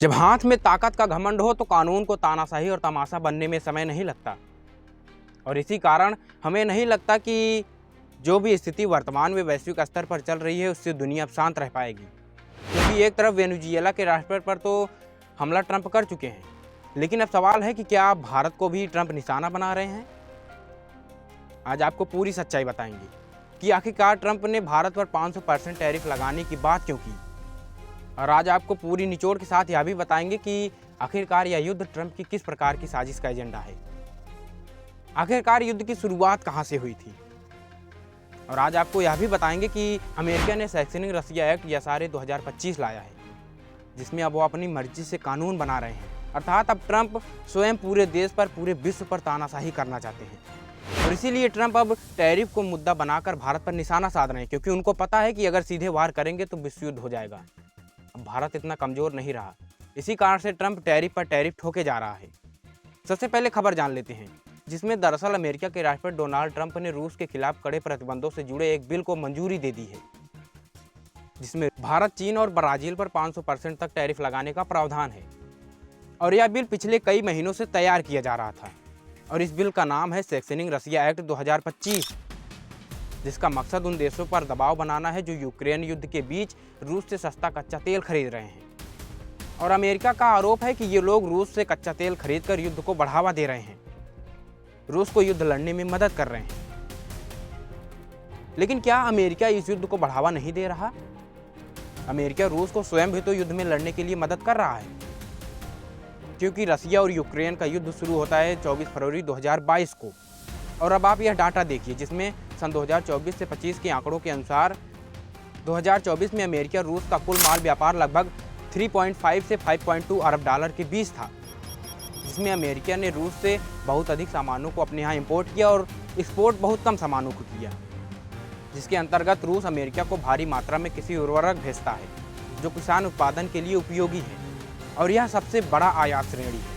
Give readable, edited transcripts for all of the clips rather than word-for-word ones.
जब हाथ में ताकत का घमंड हो तो कानून को तानाशाही और तमाशा बनने में समय नहीं लगता। और इसी कारण हमें नहीं लगता कि जो भी स्थिति वर्तमान में वैश्विक स्तर पर चल रही है उससे दुनिया अब शांत रह पाएगी। क्योंकि एक तरफ वेनेजुएला के राष्ट्रपति पर तो हमला ट्रंप कर चुके हैं, लेकिन अब सवाल है कि क्या आप भारत को भी ट्रंप निशाना बना रहे हैं। आज आपको पूरी सच्चाई बताएंगे कि आखिरकार ट्रंप ने भारत पर 500% टैरिफ लगाने की बात क्यों की। और आज आपको पूरी निचोड़ के साथ यह भी बताएंगे कि आखिरकार यह युद्ध ट्रंप की किस प्रकार की साजिश का एजेंडा है। आखिरकार युद्ध की शुरुआत कहां से हुई थी। और आज आपको यह भी बताएंगे कि अमेरिका ने सैंक्शनिंग रसिया एक्ट या सारे 2025 लाया है, जिसमें अब वो अपनी मर्जी से कानून बना रहे हैं। अर्थात अब ट्रंप स्वयं पूरे देश पर, पूरे विश्व पर तानाशाही करना चाहते हैं। और इसीलिए ट्रंप अब टैरिफ को मुद्दा बनाकर भारत पर निशाना साध रहे हैं, क्योंकि उनको पता है कि अगर सीधे वार करेंगे तो विश्व युद्ध हो जाएगा। अब भारत इतना कमजोर नहीं रहा, इसी कारण से ट्रंप टैरिफ पर टैरिफ ठोके जा रहा है। सबसे पहले खबर जान लेते हैं, जिसमें दरअसल अमेरिका के राष्ट्रपति डोनाल्ड ट्रंप ने रूस के खिलाफ कड़े प्रतिबंधों से जुड़े एक बिल को मंजूरी दे दी है, जिसमें भारत, चीन और ब्राजील पर 500% तक टैरिफ लगाने का प्रावधान है। और यह बिल पिछले कई महीनों से तैयार किया जा रहा था। और इस बिल का नाम है सैंक्शनिंग रसिया एक्ट 2025, जिसका मकसद उन देशों पर दबाव बनाना है जो यूक्रेन युद्ध के बीच रूस से सस्ता कच्चा तेल खरीद रहे हैं। और अमेरिका का आरोप है कि ये लोग रूस से कच्चा तेल खरीदकर युद्ध को बढ़ावा दे रहे हैं, रूस को युद्ध लड़ने में मदद कर रहे हैं। लेकिन क्या अमेरिका इस युद्ध को बढ़ावा नहीं दे रहा? अमेरिका रूस को स्वयं भी तो युद्ध में लड़ने के लिए मदद कर रहा है, क्योंकि रसिया और यूक्रेन का युद्ध शुरू होता है 24 फरवरी 2022 को। और अब आप यह डाटा देखिए, जिसमें सन 2024 से 25 के आंकड़ों के अनुसार 2024 में अमेरिका रूस का कुल माल व्यापार लगभग 3.5 से 5.2 अरब डॉलर के बीच था, जिसमें अमेरिका ने रूस से बहुत अधिक सामानों को अपने यहाँ इंपोर्ट किया और एक्सपोर्ट बहुत कम सामानों को किया, जिसके अंतर्गत रूस अमेरिका को भारी मात्रा में कृषि उर्वरक भेजता है जो किसान उत्पादन के लिए उपयोगी है, और यह सबसे बड़ा आयात श्रेणी है।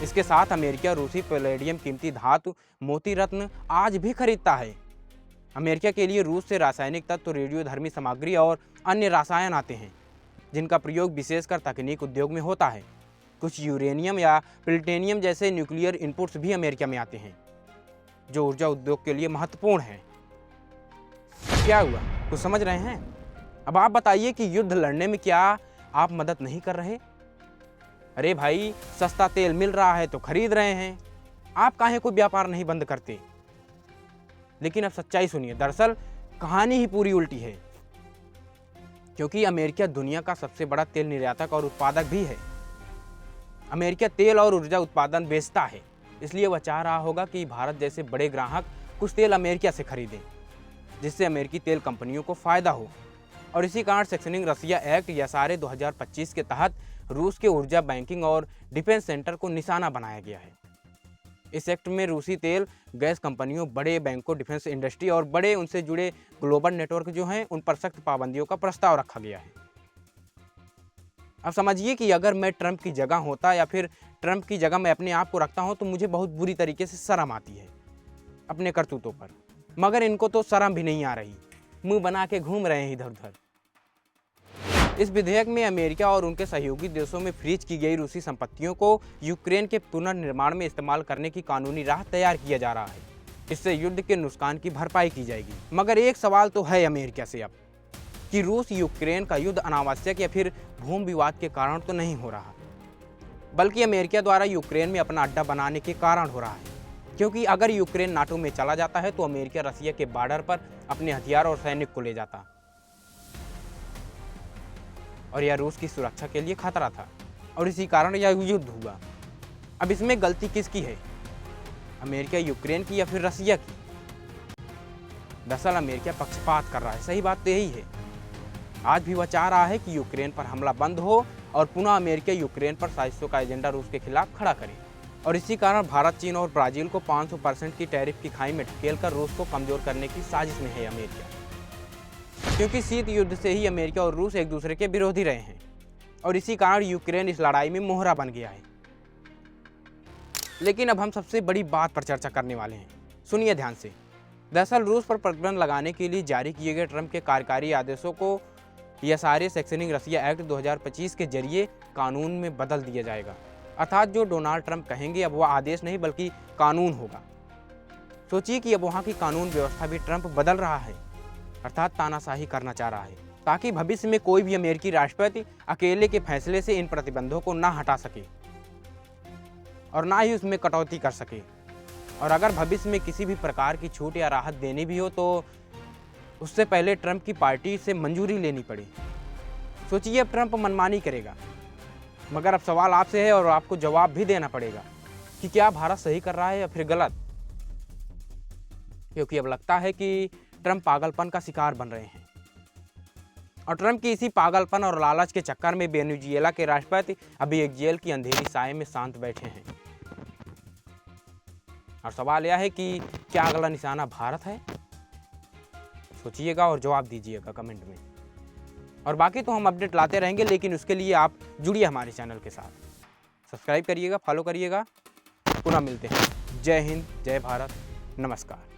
इसके साथ अमेरिका रूसी पैलेडियम, कीमती धातु, मोती रत्न आज भी खरीदता है। अमेरिका के लिए रूस से रासायनिक तत्व, रेडियोधर्मी सामग्री और अन्य रसायन आते हैं, जिनका प्रयोग विशेषकर तकनीक उद्योग में होता है। कुछ यूरेनियम या प्लूटोनियम जैसे न्यूक्लियर इनपुट्स भी अमेरिका में आते हैं, जो ऊर्जा उद्योग के लिए महत्वपूर्ण है। क्या हुआ, कुछ समझ रहे हैं? अब आप बताइए कि युद्ध लड़ने में क्या आप मदद नहीं कर रहे? अरे भाई, सस्ता तेल मिल रहा है तो खरीद रहे हैं, आप काहे कोई व्यापार नहीं बंद करते? लेकिन अब सच्चाई सुनिए, दरअसल कहानी ही पूरी उल्टी है, क्योंकि अमेरिका दुनिया का सबसे बड़ा तेल निर्यातक और उत्पादक भी है। अमेरिका तेल और ऊर्जा उत्पादन बेचता है, इसलिए वह चाह रहा होगा कि भारत जैसे बड़े ग्राहक कुछ तेल अमेरिका से खरीदें, जिससे अमेरिकी तेल कंपनियों को फायदा हो। और इसी कारण सैंक्शनिंग रसिया एक्ट या सारे 2025 के तहत रूस के ऊर्जा, बैंकिंग और डिफेंस सेंटर को निशाना बनाया गया है। इस एक्ट में रूसी तेल गैस कंपनियों, बड़े बैंकों, डिफेंस इंडस्ट्री और बड़े उनसे जुड़े ग्लोबल नेटवर्क जो हैं, उन पर सख्त पाबंदियों का प्रस्ताव रखा गया है। अब समझिए कि अगर मैं ट्रंप की जगह होता या फिर ट्रंप की जगह मैं अपने आप को रखता हूं, तो मुझे बहुत बुरी तरीके से शर्म आती है अपने करतूतों पर। मगर इनको तो शर्म भी नहीं आ रही, मुंह बना के घूम रहे हैं इधर उधर। इस विधेयक में अमेरिका और उनके सहयोगी देशों में फ्रीज की गई रूसी संपत्तियों को यूक्रेन के पुनर्निर्माण में इस्तेमाल करने की कानूनी राह तैयार किया जा रहा है। इससे युद्ध के नुकसान की भरपाई की जाएगी। मगर एक सवाल तो है अमेरिका से अब, कि रूस यूक्रेन का युद्ध अनावश्यक या फिर भूमि विवाद के कारण तो नहीं हो रहा, बल्कि अमेरिका द्वारा यूक्रेन में अपना अड्डा बनाने के कारण हो रहा है। क्योंकि अगर यूक्रेन नाटो में चला जाता है तो अमेरिका रसिया के बॉर्डर पर अपने हथियार और सैनिक को ले जाता, और यह रूस की सुरक्षा के लिए खतरा था, और इसी कारण यह युद्ध हुआ। अब इसमें गलती किसकी है, अमेरिका, यूक्रेन की या फिर रसिया की? दरअसल अमेरिका पक्षपात कर रहा है, सही बात तो यही है। आज भी वह चाह रहा है कि यूक्रेन पर हमला बंद हो और पुनः अमेरिका यूक्रेन पर साजिशों का एजेंडा रूस के खिलाफ खड़ा करे। और इसी कारण भारत, चीन और ब्राजील को 500% की टैरिफ की खाई में ढकेलकर रूस को कमजोर करने की साजिश में है अमेरिका। क्योंकि शीत युद्ध से ही अमेरिका और रूस एक दूसरे के विरोधी रहे हैं, और इसी कारण यूक्रेन इस लड़ाई में मोहरा बन गया है। लेकिन अब हम सबसे बड़ी बात पर चर्चा करने वाले हैं, सुनिए ध्यान से। दरअसल रूस पर प्रतिबंध लगाने के लिए जारी किए गए ट्रंप के कार्यकारी आदेशों को यह सारे सैंक्शनिंग रसिया एक्ट 2025 के जरिए कानून में बदल दिया जाएगा। अर्थात जो डोनाल्ड ट्रंप कहेंगे अब वह आदेश नहीं बल्कि कानून होगा। सोचिए कि अब वहाँ की कानून व्यवस्था भी ट्रंप बदल रहा है, अर्थात तानाशाही करना चाह रहा है, ताकि भविष्य में कोई भी अमेरिकी राष्ट्रपति अकेले के फैसले से इन प्रतिबंधों को ना हटा सके और ना ही उसमें कटौती कर सके। और अगर भविष्य में किसी भी प्रकार की छूट या राहत देनी भी हो तो उससे पहले ट्रंप की पार्टी से मंजूरी लेनी पड़े। सोचिए अब ट्रंप मनमानी करेगा, मगर अब सवाल आपसे है और आपको जवाब भी देना पड़ेगा कि क्या भारत सही कर रहा है या फिर गलत, क्योंकि अब लगता है कि ट्रंप पागलपन का शिकार बन रहे हैं। और ट्रंप की इसी पागलपन और लालच के चक्कर में वेनेजुएला के राष्ट्रपति अभी एक जेल की अंधेरी साए में शांत बैठे हैं। और सवाल यह है कि क्या अगला निशाना भारत है? सोचिएगा और जवाब दीजिएगा कमेंट में। और बाकी तो हम अपडेट लाते रहेंगे, लेकिन उसके लिए आप जुड़िए हमारे चैनल के साथ, सब्सक्राइब करिएगा, फॉलो करिएगा। पुनः मिलते हैं। जय हिंद, जय भारत, नमस्कार।